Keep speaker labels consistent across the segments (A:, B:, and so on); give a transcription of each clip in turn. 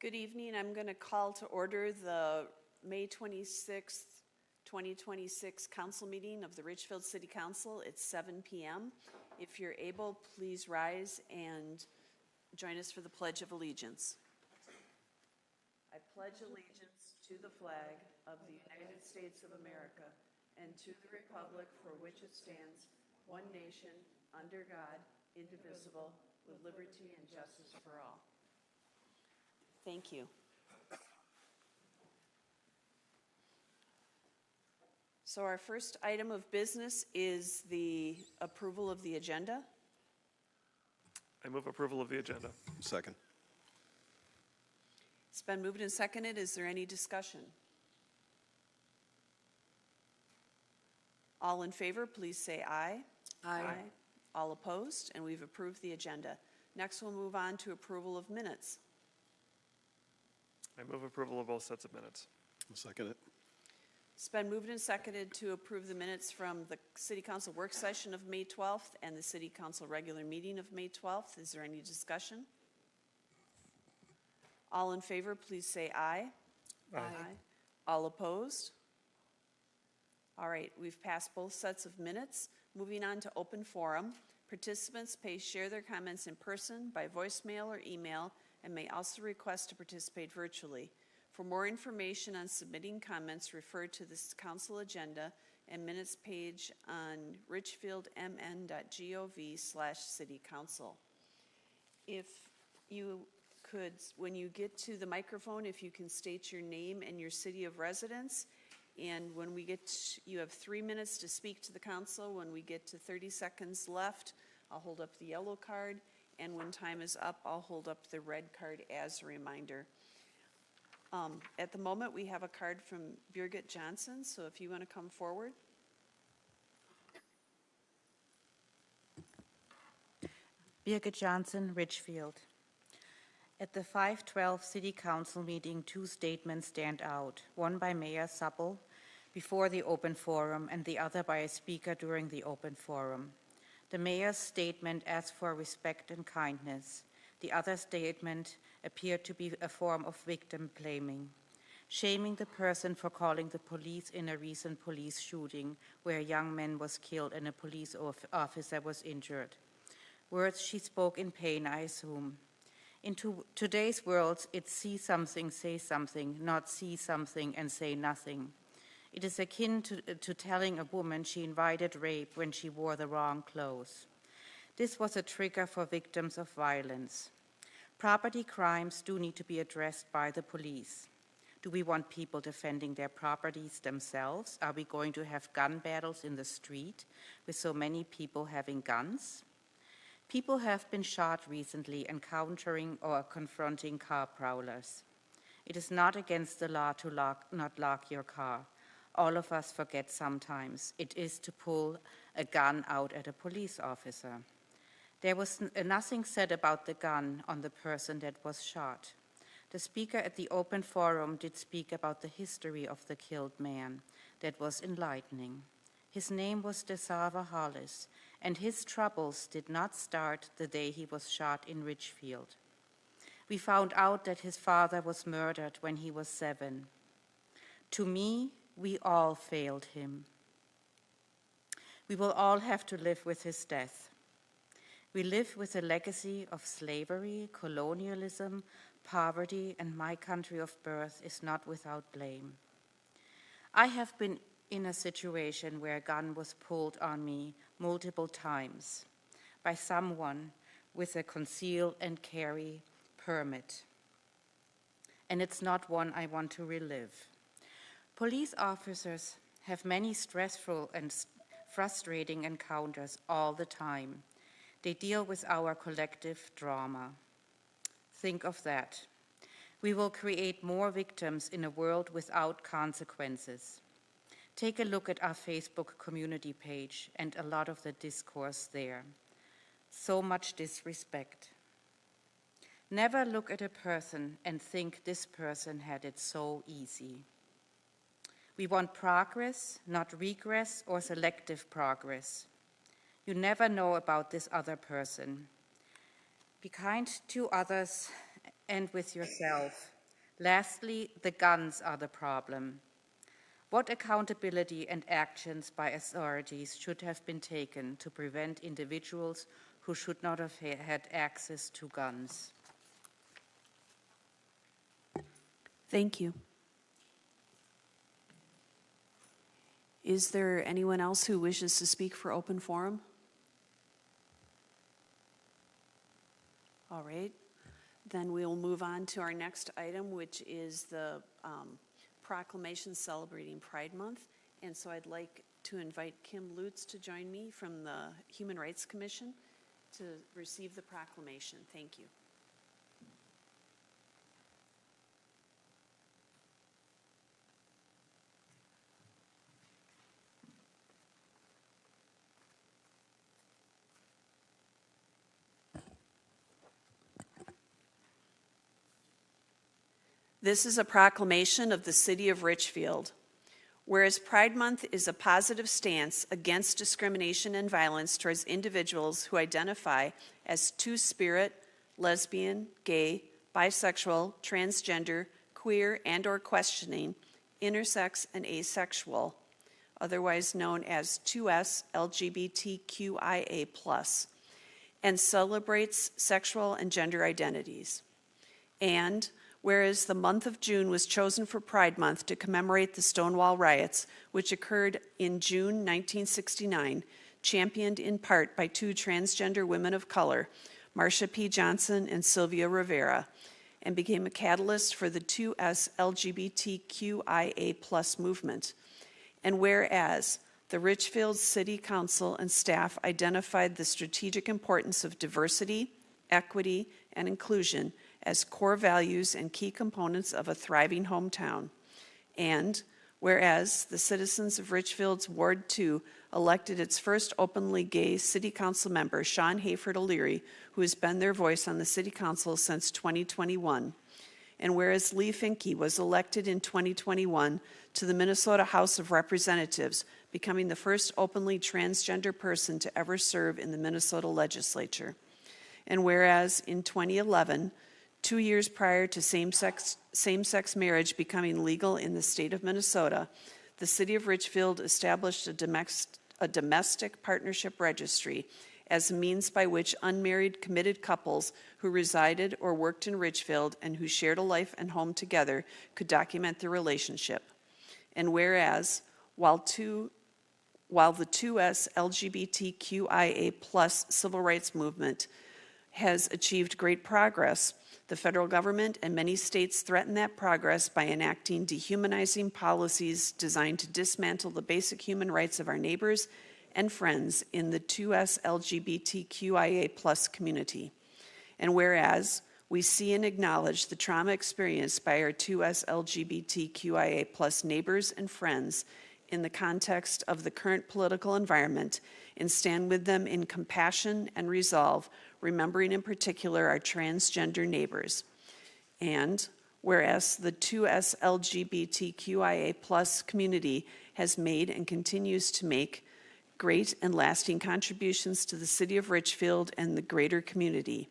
A: Good evening. I'm going to call to order the May 26th, 2026 council meeting of the Richfield City Council. It's 7 p.m. If you're able, please rise and join us for the Pledge of Allegiance. I pledge allegiance to the flag of the United States of America and to the republic for which it stands, one nation, under God, indivisible, with liberty and justice for all. Thank you. So our first item of business is the approval of the agenda.
B: I move approval of the agenda.
C: Second.
A: It's been moved and seconded. Is there any discussion? All in favor, please say aye. Aye. All opposed, and we've approved the agenda. Next, we'll move on to approval of minutes.
B: I move approval of both sets of minutes.
C: I'll second it.
A: It's been moved and seconded to approve the minutes from the City Council work session of May 12th and the City Council regular meeting of May 12th. Is there any discussion? All in favor, please say aye.
B: Aye.
A: All opposed? All right, we've passed both sets of minutes. Moving on to open forum. Participants may share their comments in person, by voicemail or email, and may also request to participate virtually. For more information on submitting comments, refer to this council agenda and minutes page on richfieldmn.gov/citycouncil. If you could, when you get to the microphone, if you can state your name and your city of residence. And when we get, you have 3 minutes to speak to the council. When we get to 30 seconds left, I'll hold up the yellow card. And when time is up, I'll hold up the red card as a reminder. At the moment, we have a card from Birgit Johnson, so if you want to come forward.
D: Birgit Johnson, Richfield. At the 5/12 City Council meeting, 2 statements stand out, one by Mayor Suppel before the open forum and the other by a speaker during the open forum. The mayor's statement asked for respect and kindness. The other statement appeared to be a form of victim blaming, shaming the person for calling the police in a recent police shooting where a young man was killed and a police officer was injured. Words she spoke in pain, I assume. In today's world, it's see something, say something, not see something and say nothing. It is akin to telling a woman she invited rape when she wore the wrong clothes. This was a trigger for victims of violence. Property crimes do need to be addressed by the police. Do we want people defending their properties themselves? Are we going to have gun battles in the street with so many people having guns? People have been shot recently encountering or confronting car prowlers. It is not against the law to not lock your car. All of us forget sometimes. It is to pull a gun out at a police officer. There was nothing said about the gun on the person that was shot. The speaker at the open forum did speak about the history of the killed man. That was enlightening. His name was DeSava Hollis, and his troubles did not start the day he was shot in Richfield. We found out that his father was murdered when he was 7. To me, we all failed him. We will all have to live with his death. We live with a legacy of slavery, colonialism, poverty, and my country of birth is not without blame. I have been in a situation where a gun was pulled on me multiple times by someone with a conceal and carry permit. And it's not one I want to relive. Police officers have many stressful and frustrating encounters all the time. They deal with our collective drama. Think of that. We will create more victims in a world without consequences. Take a look at our Facebook community page and a lot of the discourse there. So much disrespect. Never look at a person and think this person had it so easy. We want progress, not regress or selective progress. You never know about this other person. Be kind to others and with yourself. Lastly, the guns are the problem. What accountability and actions by authorities should have been taken to prevent individuals who should not have had access to guns?
A: Thank you. Is there anyone else who wishes to speak for open forum? All right, then we'll move on to our next item, which is the proclamation celebrating Pride Month. And so I'd like to invite Kim Lutz to join me from the Human Rights Commission to receive the proclamation. Thank you. This is a proclamation of the City of Richfield. Whereas Pride Month is a positive stance against discrimination and violence towards individuals who identify as two-spirit, lesbian, gay, bisexual, transgender, queer, and/or questioning, intersex, and asexual, otherwise known as 2S LGBTQIA+, and celebrates sexual and gender identities. And whereas the month of June was chosen for Pride Month to commemorate the Stonewall riots, which occurred in June 1969, championed in part by two transgender women of color, Marsha P. Johnson and Sylvia Rivera, and became a catalyst for the 2S LGBTQIA+ movement. And whereas the Richfield City Council and staff identified the strategic importance of diversity, equity, and inclusion as core values and key components of a thriving hometown. And whereas the citizens of Richfield's Ward 2 elected its first openly gay city council member, Sean Hayford O'Leary, who has been their voice on the city council since 2021. And whereas Lee Finke was elected in 2021 to the Minnesota House of Representatives, becoming the first openly transgender person to ever serve in the Minnesota legislature. And whereas in 2011, 2 years prior to same-sex marriage becoming legal in the state of Minnesota, the City of Richfield established a domestic partnership registry as a means by which unmarried committed couples who resided or worked in Richfield and who shared a life and home together could document their relationship. And whereas, while the 2S LGBTQIA+ civil rights movement has achieved great progress, the federal government and many states threaten that progress by enacting dehumanizing policies designed to dismantle the basic human rights of our neighbors and friends in the 2S LGBTQIA+ community. And whereas we see and acknowledge the trauma experienced by our 2S LGBTQIA+ neighbors and friends in the context of the current political environment, and stand with them in compassion and resolve, remembering in particular our transgender neighbors. And whereas the 2S LGBTQIA+ community has made and continues to make great and lasting contributions to the City of Richfield and the greater community.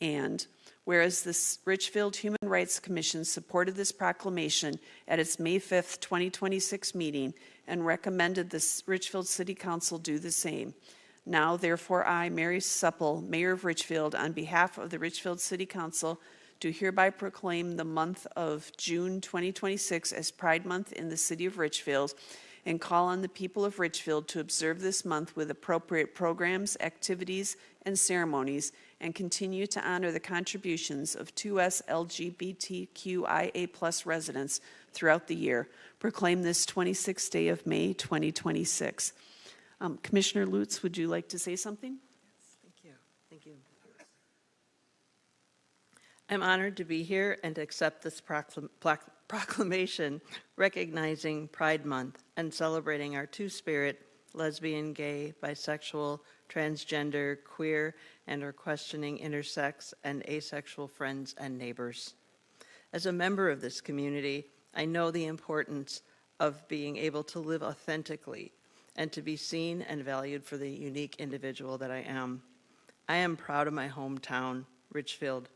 A: And whereas the Richfield Human Rights Commission supported this proclamation at its May 5th, 2026 meeting and recommended the Richfield City Council do the same. Now, therefore, I, Mary Supple, Mayor of Richfield, on behalf of the Richfield City Council, do hereby proclaim the month of June 2026 as Pride Month in the City of Richfield, and call on the people of Richfield to observe this month with appropriate programs, activities, and ceremonies, and continue to honor the contributions of 2S LGBTQIA+ residents throughout the year. Proclaim this 26th day of May 2026. Commissioner Lutz, would you like to say something?
C: Yes, thank you. Thank you. I'm honored to be here and to accept this proclamation recognizing Pride Month and celebrating our two-spirit, lesbian, gay, bisexual, transgender, queer, and our questioning intersex and asexual friends and neighbors. As a member of this community, I know the importance of being able to live authentically and to be seen and valued for the unique individual that I am. I am proud of my hometown, Richfield,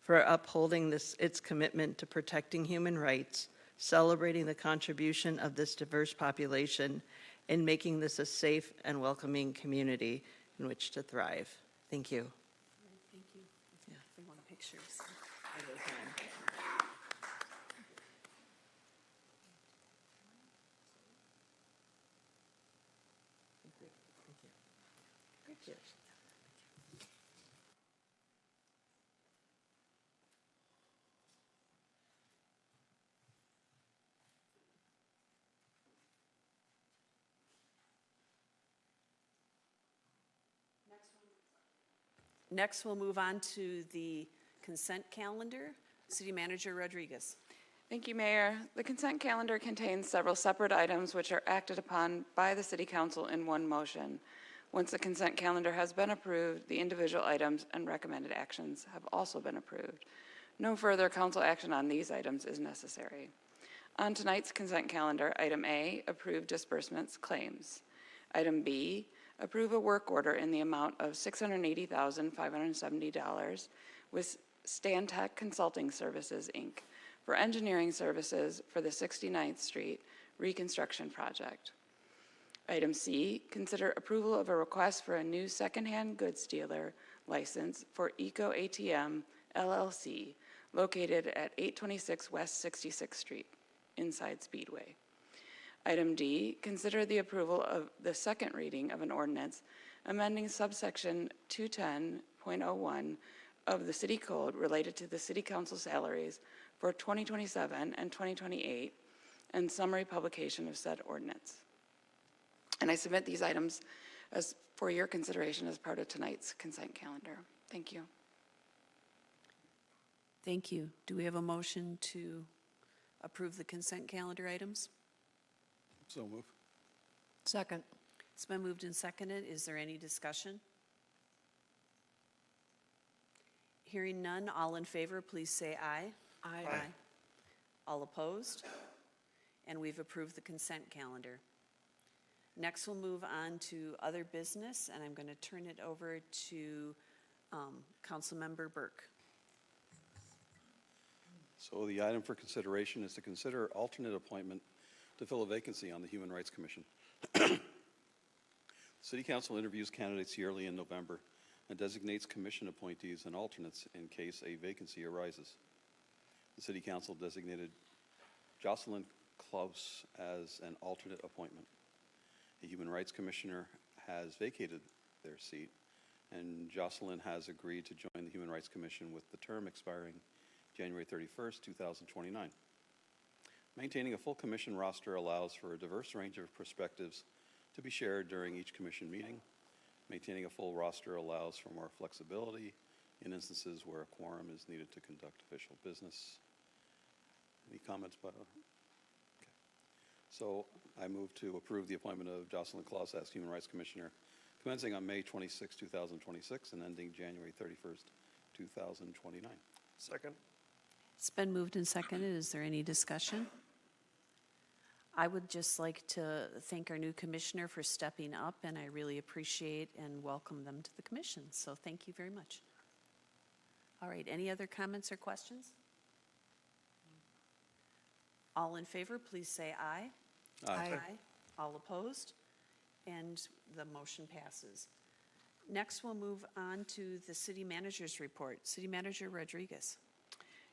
C: for upholding its commitment to protecting human rights, celebrating the contribution of this diverse population, and making this a safe and welcoming community in which to thrive. Thank you.
A: Thank you. If we want pictures. Next, we'll move on to the consent calendar. City Manager Rodriguez.
E: Thank you, Mayor. The consent calendar contains several separate items which are acted upon by the City Council in one motion. Once the consent calendar has been approved, the individual items and recommended actions have also been approved. No further council action on these items is necessary. On tonight's consent calendar, item A, approve disbursements claims. Item B, approve a work order in the amount of $680,570 with Stantec Consulting Services, Inc. for engineering services for the 69th Street reconstruction project. Item C, consider approval of a request for a new secondhand goods dealer license for Eco ATM LLC located at 826 West 66th Street, inside Speedway. Item D, consider the approval of the second reading of an ordinance amending subsection 210.01 of the City Code related to the City Council salaries for 2027 and 2028 and summary publication of said ordinance. And I submit these items for your consideration as part of tonight's consent calendar. Thank you.
A: Thank you. Do we have a motion to approve the consent calendar items?
F: So move.
G: Second.
A: It's been moved and seconded. Is there any discussion? Hearing none, all in favor, please say aye.
G: Aye.
A: All opposed? And we've approved the consent calendar. Next, we'll move on to other business, and I'm going to turn it over to Councilmember Burke.
F: So the item for consideration is to consider alternate appointment to fill a vacancy on the Human Rights Commission. City Council interviews candidates yearly in November and designates commission appointees and alternates in case a vacancy arises. The City Council designated Jocelyn Klaus as an alternate appointment. The Human Rights Commissioner has vacated their seat, and Jocelyn has agreed to join the Human Rights Commission with the term expiring January 31st, 2029. Maintaining a full commission roster allows for a diverse range of perspectives to be shared during each commission meeting. Maintaining a full roster allows for more flexibility in instances where a quorum is needed to conduct official business. Any comments? Okay. So I move to approve the appointment of Jocelyn Klaus as Human Rights Commissioner, commencing on May 26, 2026, and ending January 31st, 2029.
B: Second.
A: It's been moved and seconded. Is there any discussion? I would just like to thank our new commissioner for stepping up, and I really appreciate and welcome them to the commission. So thank you very much. All right, any other comments or questions? All in favor, please say aye.
F: Aye.
A: All opposed? And the motion passes. Next, we'll move on to the city manager's report. City Manager Rodriguez.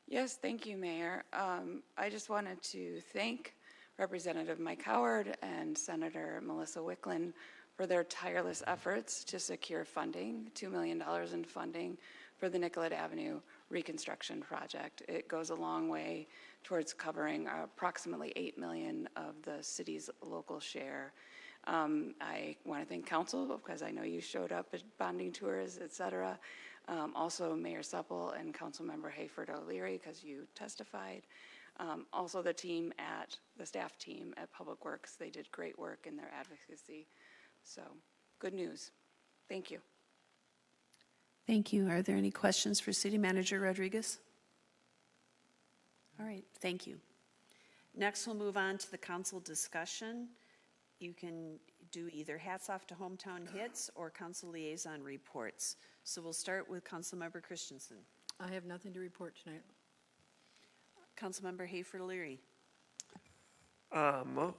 E: Yes, thank you, Mayor. I just wanted to thank Representative Mike Howard and Senator Melissa Wicklund for their tireless efforts to secure funding, $2 million in funding for the Nicollet Avenue reconstruction project. It goes a long way towards covering approximately $8 million of the city's local share. I want to thank council because I know you showed up at bonding tours, et cetera. Also Mayor Supple and Councilmember Hayford O'Leary because you testified. Also the staff team at Public Works, they did great work in their advocacy. So good news. Thank you.
A: Thank you. Are there any questions for City Manager Rodriguez? All right, thank you. Next, we'll move on to the council discussion. You can do either hats off to hometown hits or council liaison reports. So we'll start with Councilmember Christensen.
G: I have nothing to report tonight.
A: Councilmember Hayford Leary.
B: I'm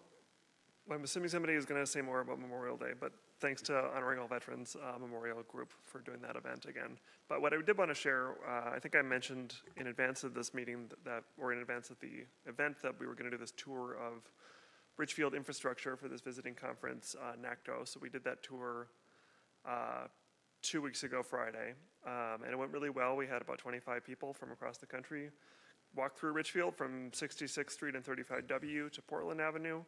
B: assuming somebody is going to say more about Memorial Day, but thanks to Honoring All Veterans Memorial Group for doing that event again. But what I did want to share, I think I mentioned in advance of this meeting or in advance of the event, that we were going to do this tour of Richfield infrastructure for this visiting conference, NACTO. So we did that tour 2 weeks ago Friday, and it went really well. We had about 25 people from across the country walk through Richfield from 66th Street and 35W to Portland Avenue.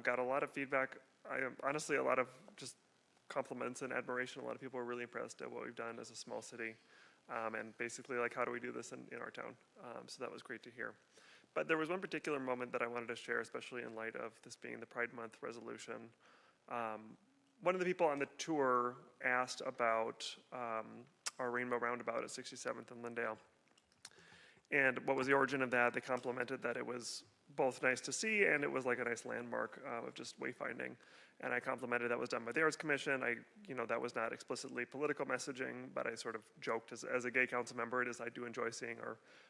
B: Got a lot of feedback. Honestly, a lot of just compliments and admiration. A lot of people were really impressed at what we've done as a small city, and basically like, how do we do this in our town? So that was great to hear. But there was one particular moment that I wanted to share, especially in light of this being the Pride Month resolution. One of the people on the tour asked about our Rainbow Roundabout at 67th and Lindale. And what was the origin of that? They complimented that it was both nice to see and it was like a nice landmark of just wayfinding. And I complimented that was done by the Arts Commission. That was not explicitly political messaging, but I sort of joked as a gay council member, I do enjoy seeing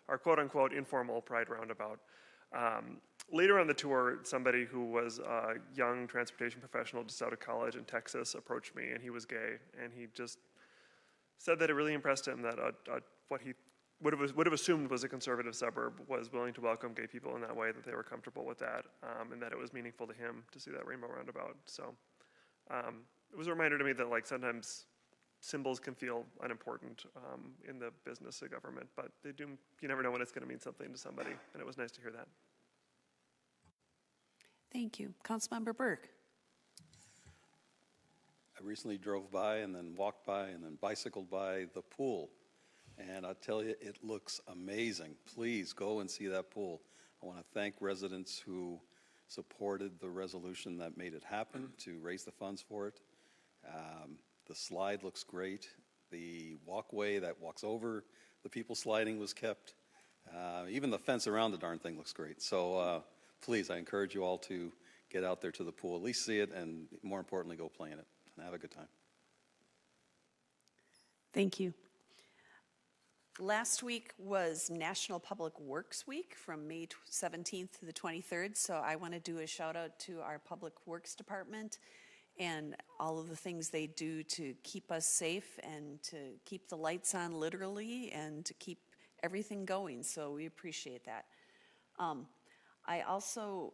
B: our quote unquote informal Pride Roundabout. Later on the tour, somebody who was a young transportation professional just out of college in Texas approached me, and he was gay, and he just said that it really impressed him that what he would have assumed was a conservative suburb was willing to welcome gay people in that way, that they were comfortable with that, and that it was meaningful to him to see that Rainbow Roundabout. So it was a reminder to me that like sometimes symbols can feel unimportant in the business of government, but they do. You never know when it's going to mean something to somebody, and it was nice to hear that.
A: Thank you. Councilmember Burke.
F: I recently drove by and then walked by and then bicycled by the pool. And I tell you, it looks amazing. Please go and see that pool. I want to thank residents who supported the resolution that made it happen to raise the funds for it. The slide looks great. The walkway that walks over the people sliding was kept. Even the fence around the darn thing looks great. So please, I encourage you all to get out there to the pool, at least see it, and more importantly, go play in it and have a good time.
A: Thank you. Last week was National Public Works Week from May 17th to the 23rd, so I want to do a shout out to our Public Works Department and all of the things they do to keep us safe and to keep the lights on literally and to keep everything going, so we appreciate that. I also,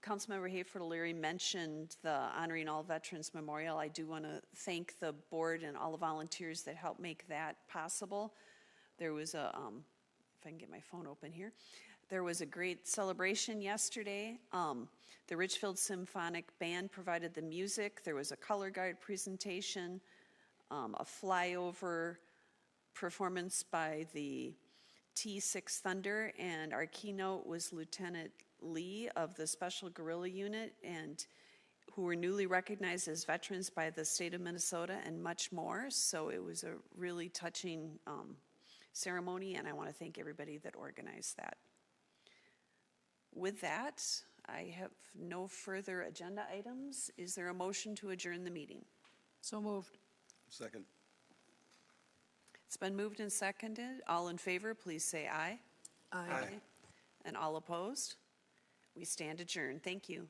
A: Councilmember Hayford Leary mentioned the Honoring All Veterans Memorial. I do want to thank the board and all the volunteers that helped make that possible. There was a, if I can get my phone open here, there was a great celebration yesterday. The Richfield Symphonic Band provided the music. There was a color guard presentation, a flyover performance by the T6 Thunder, and our keynote was Lieutenant Lee of the Special Guerrilla Unit, and who were newly recognized as veterans by the state of Minnesota, and much more. So it was a really touching ceremony, and I want to thank everybody that organized that. With that, I have no further agenda items. Is there a motion to adjourn the meeting?
G: So moved.
F: Second.
A: It's been moved and seconded. All in favor, please say aye.
G: Aye.
A: And all opposed? We stand adjourned. Thank you.